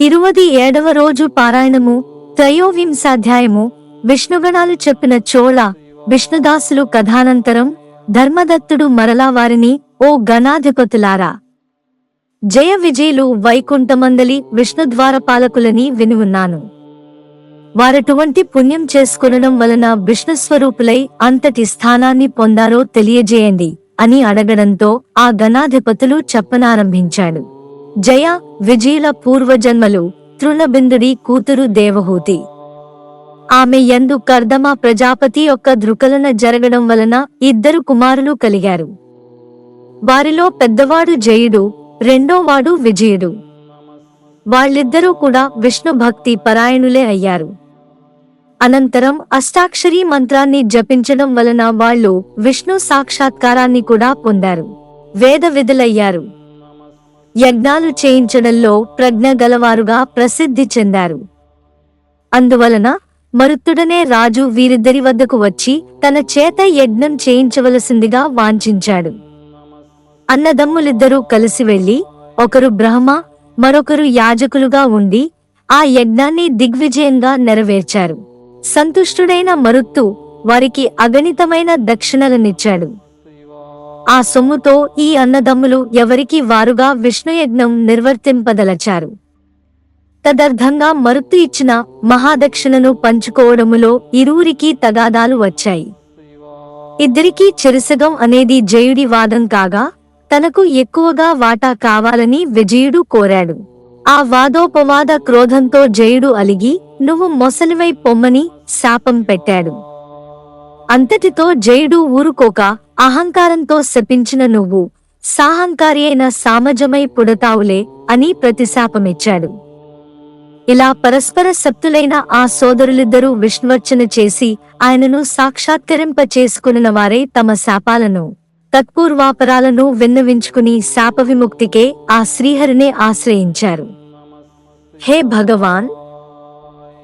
27వ రోజు పారాయణము త్రయోవింశాధ్యాయము విష్ణుగణాలు చెప్పిన చోళ విష్ణుదాసులు కథానంతరం ధర్మదత్తుడు మరలా వారిని, ఓ గణాధిపతులారా, జయ విజయులు వైకుంఠమందలి విష్ణుద్వారపాలకులని వినివున్నాను. వారటువంటి పుణ్యం చేసుకొనడం వలన విష్ణుస్వరూపులై అంతటి స్థానాన్ని పొందారో తెలియజేయండి అని అడగడంతో ఆ గణాధిపతులు చెప్పనారంభించాడు. జయ విజయుల పూర్వజన్మలు తృణబిందుడి కూతురు దేవహూతి. ఆమె యందు కర్దమ ప్రజాపతి యొక్క దృకలన జరగడం వలన 2 కుమారులు కలిగారు. వారిలో పెద్దవాడు జయుడు, రెండోవాడు విజయుడు. వాళ్ళిద్దరూ కూడా విష్ణు భక్తి పరాయణులే అయ్యారు. అనంతరం అష్టాక్షరీ మంత్రాన్ని జపించడం వలన వాళ్ళు విష్ణు సాక్షాత్కారాన్ని కూడా పొందారు. వేద విధులయ్యారు. యజ్ఞాలు చేయించడంలో ప్రజ్ఞ గలవారుగా ప్రసిద్ధి చెందారు. అందువలన మరుత్తుడనే రాజు వీరిద్దరి వద్దకు వచ్చి తన చేత యజ్ఞం చేయించవలసిందిగా వాంఛించాడు. అన్నదమ్ములిద్దరూ కలిసి వెళ్లి ఒకరు బ్రహ్మ, మరొకరు యాజకులుగా ఉండి ఆ యజ్ఞాన్ని దిగ్విజయంగా నెరవేర్చారు. సంతుష్టుడైన మరుత్తు వారికి అగణితమైన దక్షిణలనిచ్చాడు. ఆ సొమ్ముతో ఈ అన్నదమ్ములు ఎవరికి వారుగా విష్ణుయజ్ఞం నిర్వర్తింపదలచారు. తదర్థంగా మరుత్తు ఇచ్చిన మహాదక్షిణను పంచుకోవడములో ఇరువురికి తగాదాలు వచ్చాయి. ఇద్దరికీ చెరిసగం అనేది జయుడి వాదం కాగా తనకు ఎక్కువగా వాటా కావాలని విజయుడు కోరాడు. ఆ వాదోపవాద క్రోధంతో జయుడు అలిగి, నువ్వు మొసలివై పొమ్మని శాపం పెట్టాడు. అంతటితో జయుడు ఊరుకోక అహంకారంతో శపించిన నువ్వు సాహంకారి అయిన సామజమై పుడతావులే అని ప్రతిశాపమిచ్చాడు. ఇలా పరస్పర శప్తులైన ఆ సోదరులిద్దరూ విష్ణువర్చన చేసి ఆయనను సాక్షాత్కరింప చేసుకున్న వారే తమ శాపాలను తత్పూర్వాపరాలను విన్నవించుకుని శాప విముక్తికే ఆ శ్రీహరినే ఆశ్రయించారు. హే భగవాన్,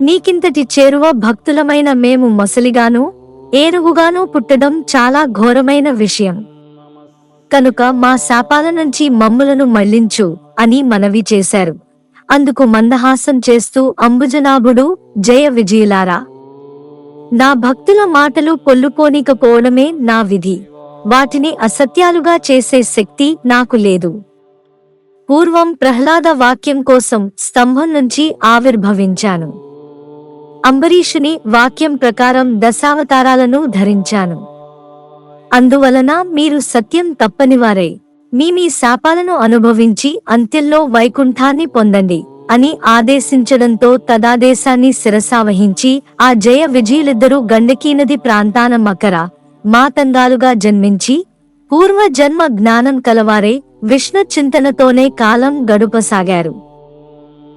నీకింతటి చేరువ భక్తులమైన మేము మొసలిగాను ఏనుగుగాను పుట్టడం చాలా ఘోరమైన విషయం. కనుక మా శాపాల నుంచి మమ్ములను మళ్లించు అని మనవి చేశారు. అందుకు మందహాసం చేస్తూ అంబుజనాభుడు, జయ విజయులారా, నా భక్తుల మాటలు పొల్లుపోనికపోవడమే నా విధి. వాటిని అసత్యాలుగా చేసే శక్తి నాకు లేదు. పూర్వం ప్రహ్లాద వాక్యం కోసం స్తంభం నుంచి ఆవిర్భవించాను. అంబరీషుని వాక్యం ప్రకారం దశావతారాలను ధరించాను. అందువలన మీరు సత్యం తప్పనివారై మీ శాపాలను అనుభవించి అంత్యంలో వైకుంఠాన్ని పొందండి అని ఆదేశించడంతో తదాదేశాన్ని శిరసావహించి ఆ జయ విజయులిద్దరూ గండకీ నది ప్రాంతాన మకర మాతంగాలుగా జన్మించి పూర్వ జన్మ జ్ఞానం కలవారై విష్ణు చింతనతోనే కాలం గడుపసాగారు.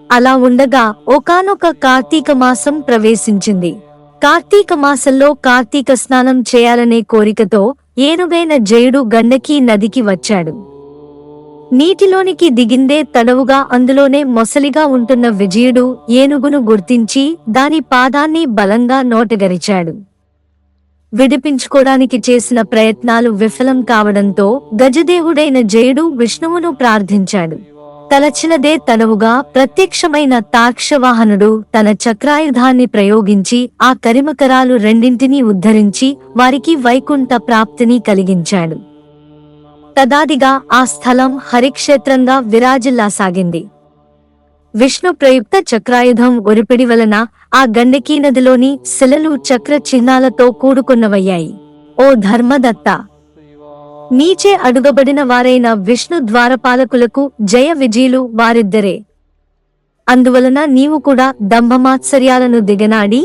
అలా ఉండగా ఒకానొక కార్తీక మాసం ప్రవేశించింది. కార్తీక మాసంలో కార్తీక స్నానం చేయాలనే కోరికతో ఏనుగైన జయుడు గండకీ నదికి వచ్చాడు. నీటిలోనికి దిగిందే తడవుగా అందులోనే మొసలిగా ఉంటున్న విజయుడు ఏనుగును గుర్తించి దాని పాదాన్ని బలంగా నోటగరిచాడు. విడిపించుకోవడానికి చేసిన ప్రయత్నాలు విఫలం కావడంతో గజదేవుడైన జయుడు విష్ణువును ప్రార్థించాడు. తలచినదే తడవుగా ప్రత్యక్షమైన తార్క్షవాహనుడు తన చక్రాయుధాన్ని ప్రయోగించి ఆ కరిమకరాలు రెండింటినీ ఉద్ధరించి వారికి వైకుంఠ ప్రాప్తిని కలిగించాడు. తదాదిగా ఆ స్థలం హరిక్షేత్రంగా విరాజిల్లాసాగింది. విష్ణు ప్రయుక్త చక్రాయుధం ఒరిపిడి వలన ఆ గండకీ నదిలోని శిలలు చక్ర చిహ్నాలతో కూడుకున్నవయ్యాయి. ఓ ధర్మదత్త, నీచే అడుగబడిన వారైన విష్ణు ద్వారపాలకులకు జయ విజయులు వారిద్దరే. అందువలన నీవు కూడా దంభమాత్సర్యాలను దిగనాడి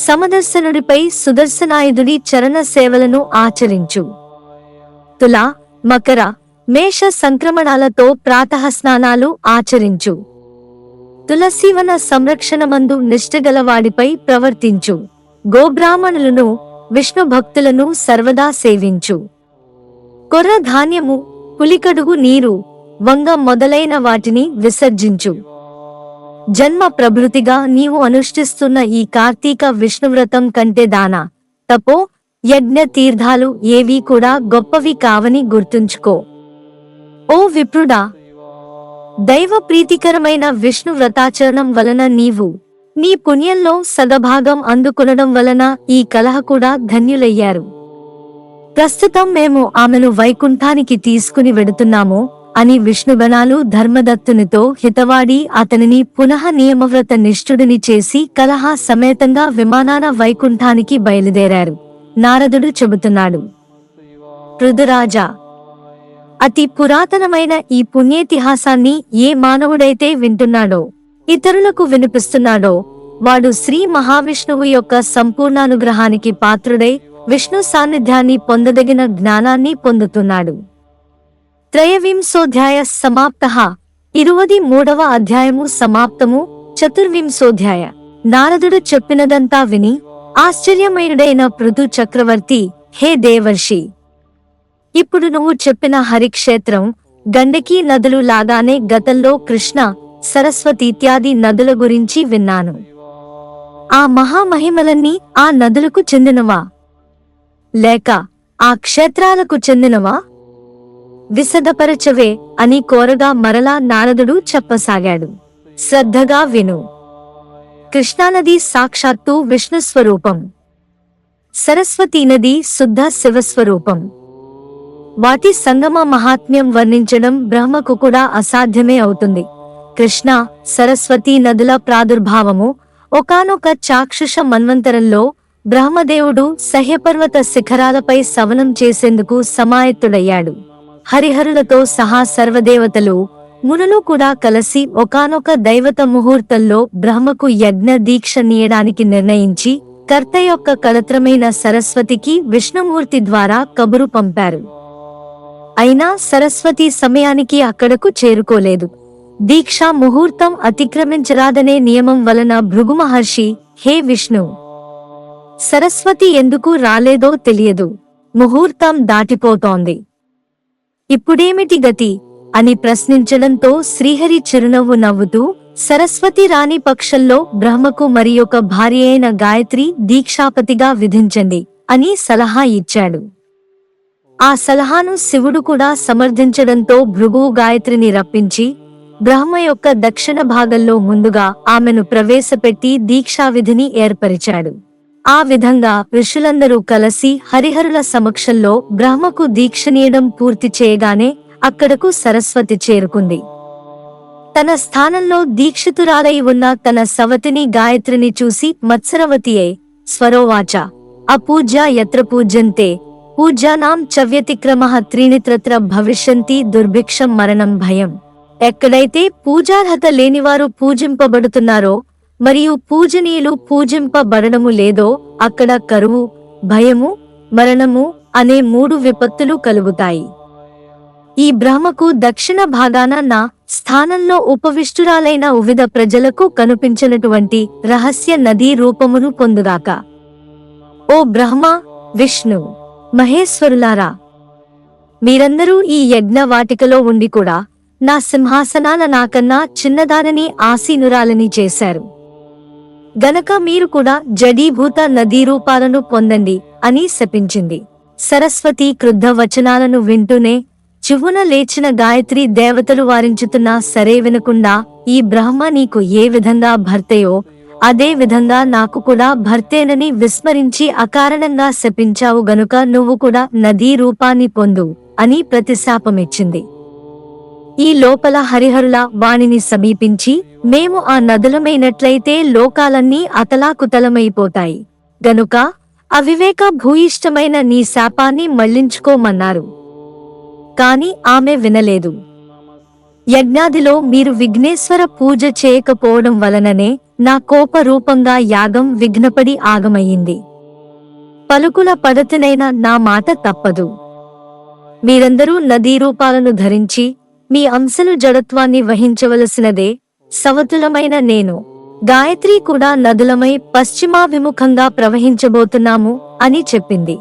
సమదర్శనుడిపై సుదర్శనాయుధుడి చరణ సేవలను ఆచరించు. తుల, మకర, మేష సంక్రమణాలతో ప్రాతః స్నానాలు ఆచరించు. తులసీవన సంరక్షణమందు నిష్ఠగలవాడిపై ప్రవర్తించు. గోబ్రాహ్మణులను, విష్ణు భక్తులను సర్వదా సేవించు. కొర్ర ధాన్యము, పులికడుగు నీరు, వంగ మొదలైన వాటిని విసర్జించు. జన్మ ప్రభృతిగా నీవు అనుష్ఠిస్తున్న ఈ కార్తీక విష్ణువ్రతం కంటే దాన, తపో, యజ్ఞ తీర్థాలు ఏవీ కూడా గొప్పవి కావని గుర్తుంచుకో. ఓ విప్రుడా, దైవ ప్రీతికరమైన విష్ణు వ్రతాచరణం వలన నీవు నీ పుణ్యంలో సగభాగం అందుకొనడం వలన ఈ కలహ కూడా ధన్యులయ్యారు. ప్రస్తుతం మేము ఆమెను వైకుంఠానికి తీసుకుని వెడుతున్నాము అని విష్ణుగణాలు ధర్మదత్తునితో హితవాడి అతనిని పునః నియమవ్రత నిష్ఠుడిని చేసి కలహ సమేతంగా విమానాన వైకుంఠానికి బయలుదేరారు. నారదుడు చెబుతున్నాడు, పృథురాజా, అతి పురాతనమైన ఈ పుణ్యేతిహాసాన్ని ఏ మానవుడైతే వింటున్నాడో, ఇతరులకు వినిపిస్తున్నాడో, వాడు శ్రీ మహావిష్ణువు యొక్క సంపూర్ణానుగ్రహానికి పాత్రుడై విష్ణు సాన్నిధ్యాన్ని పొందదగిన జ్ఞానాన్ని పొందుతున్నాడు. త్రయవింశోధ్యాయ సమాప్తః 23వ అధ్యాయము సమాప్తము. చతుర్వింశోధ్యాయ. నారదుడు చెప్పినదంతా విని ఆశ్చర్యమయుడైన పృథు చక్రవర్తి, హే దేవర్షి, ఇప్పుడు నువ్వు చెప్పిన హరిక్షేత్రం, గండకీ నదులు లాగానే గతంలో కృష్ణ, సరస్వతి ఇత్యాది నదుల గురించి విన్నాను. ఆ మహామహిమలన్నీ ఆ నదులకు చెందినవా లేక ఆ క్షేత్రాలకు చెందినవా? విశదపరచవే అని కోరగా మరలా నారదుడు చెప్పసాగాడు. శ్రద్ధగా విను. కృష్ణానది సాక్షాత్తు విష్ణుస్వరూపం, సరస్వతీ నది శుద్ధ శివస్వరూపం. వాటి సంగమ మహాత్మ్యం వర్ణించడం బ్రహ్మకు కూడా అసాధ్యమే అవుతుంది. కృష్ణ, సరస్వతీ నదుల ప్రాదుర్భావము ఒకానొక చాక్షుష మన్వంతరంలో బ్రహ్మదేవుడు సహ్యపర్వత శిఖరాలపై సవనం చేసేందుకు సమాయత్తుడయ్యాడు. హరిహరులతో సహా సర్వదేవతలు, మునులు కూడా కలిసి ఒకానొక దైవత ముహూర్తంలో బ్రహ్మకు యజ్ఞ దీక్ష నీయడానికి నిర్ణయించి కర్త యొక్క కళత్రమైన సరస్వతికి విష్ణుమూర్తి ద్వారా కబురు పంపారు. అయినా సరస్వతి సమయానికి అక్కడకు చేరుకోలేదు. దీక్షా ముహూర్తం అతిక్రమించరాదనే నియమం వలన భృగు మహర్షి, హే విష్ణు, సరస్వతి ఎందుకు రాలేదో తెలియదు, ముహూర్తం దాటిపోతోంది, ఇప్పుడేమిటి గతి అని ప్రశ్నించడంతో శ్రీహరి చిరునవ్వు నవ్వుతూ, సరస్వతి రాణి పక్షంలో బ్రహ్మకు మరియొక భార్య అయిన గాయత్రి దీక్షాపతిగా విధించండి అని సలహా ఇచ్చాడు. ఆ సలహాను శివుడు కూడా సమర్థించడంతో భృగువు గాయత్రిని రప్పించి బ్రహ్మ యొక్క దక్షిణ భాగంలో ముందుగా ఆమెను ప్రవేశపెట్టి దీక్షావిధిని ఏర్పరిచాడు. ఆ విధంగా ఋషులందరూ కలిసి హరిహరుల సమక్షంలో బ్రహ్మకు దీక్షనీయడం పూర్తి చేయగానే అక్కడకు సరస్వతి చేరుకుంది. తన స్థానంలో దీక్షితురాలై ఉన్న తన సవతిని గాయత్రిని చూసి మత్సరవతియే స్వరోవాచ, అపూజ్య యత్ర పూజ్యంతే పూజ్యానాం చవ్యతిక్రమః త్రీణిత్రత్ర భవిష్యంతి దుర్భిక్షం మరణం భయం. ఎక్కడైతే పూజార్హత లేనివారు పూజింపబడుతున్నారో మరియు పూజనీయులు పూజింపబడడము లేదో అక్కడ కరువు, భయము, మరణము అనే 3 విపత్తులు కలుగుతాయి. ఈ బ్రహ్మకు దక్షిణ భాగాన నా స్థానంలో ఉపవిష్టురాలైన ఉవిధ ప్రజలకు కనిపించినటువంటి రహస్య నదీ రూపమును పొందుగాక. ఓ బ్రహ్మ, విష్ణు, మహేశ్వరులారా, మీరందరూ ఈ యజ్ఞ వాటికలో ఉండి కూడా నా సింహాసనాల నాకన్నా చిన్నదానని ఆసీనురాలని చేశారు గనక మీరు కూడా జడీభూత నదీ రూపాలను పొందండి అని శపించింది. సరస్వతి క్రుద్ధ వచనాలను వింటూనే చివున లేచిన గాయత్రి దేవతలు వారించుతున్నా సరే వినకుండా, ఈ బ్రహ్మ నీకు ఏ విధంగా భర్తయో అదే విధంగా నాకు కూడా భర్తేనని విస్మరించి అకారణంగా శపించావు గనుక నువ్వు కూడా నదీ రూపాన్ని పొందు అని ప్రతిశాపమిచ్చింది. ఈ లోపల హరిహరుల వాణిని సమీపించి, మేము ఆ నదులమైనట్లయితే లోకాలన్నీ అతలాకుతలమైపోతాయి గనుక అవివేక భూయిష్టమైన నీ శాపాన్ని మళ్లించుకోమన్నారు. కాని ఆమె వినలేదు. యజ్ఞాదిలో మీరు విఘ్నేశ్వర పూజ చేయకపోవడం వలననే నా కోప రూపంగా యాగం విఘ్నపడి ఆగమయ్యింది. పలుకుల పడతినైన నా మాట తప్పదు. మీరందరూ నదీ రూపాలను ధరించి మీ అంశలు జడత్వాన్ని వహించవలసినదే. సవతులమైన నేను, గాయత్రి కూడా నదులమై పశ్చిమాభిముఖంగా ప్రవహించబోతున్నాము అని చెప్పింది.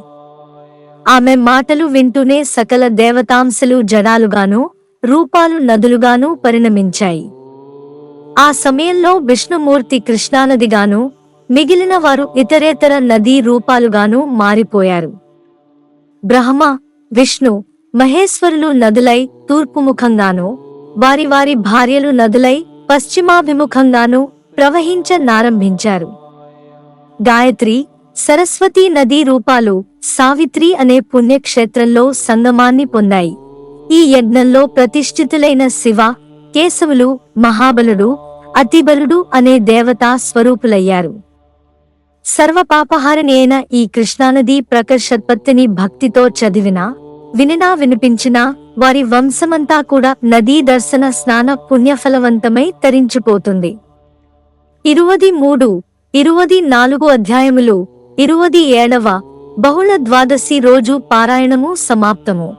ఆమె మాటలు వింటూనే సకల దేవతాంశలు జడాలుగాను, రూపాలు నదులుగాను పరిణమించాయి. ఆ సమయంలో విష్ణుమూర్తి కృష్ణానదిగాను, మిగిలిన వారు ఇతరేతర నదీ రూపాలుగాను మారిపోయారు. బ్రహ్మ, విష్ణు, మహేశ్వరులు నదులై తూర్పుముఖంగాను, వారి వారి భార్యలు నదులై పశ్చిమాభిముఖంగాను ప్రవహించనారంభించారు. గాయత్రి, సరస్వతీ నదీ రూపాలు సావిత్రి అనే పుణ్యక్షేత్రంలో సంగమాన్ని పొందాయి. ఈ యజ్ఞంలో ప్రతిష్ఠితులైన శివ, కేశవులు, మహాబలుడు, అతిబలుడు అనే దేవతా స్వరూపులయ్యారు. సర్వపాపహారిణి అయిన ఈ కృష్ణానదీ ప్రకర్షత్పత్తిని భక్తితో చదివినా, వినినా, వినిపించినా వారి వంశమంతా కూడా నదీ దర్శన స్నాన పుణ్యఫలవంతమై తరించిపోతుంది. 23, 24 అధ్యాయములు 27వ బహుళ ద్వాదశి రోజు పారాయణము సమాప్తము.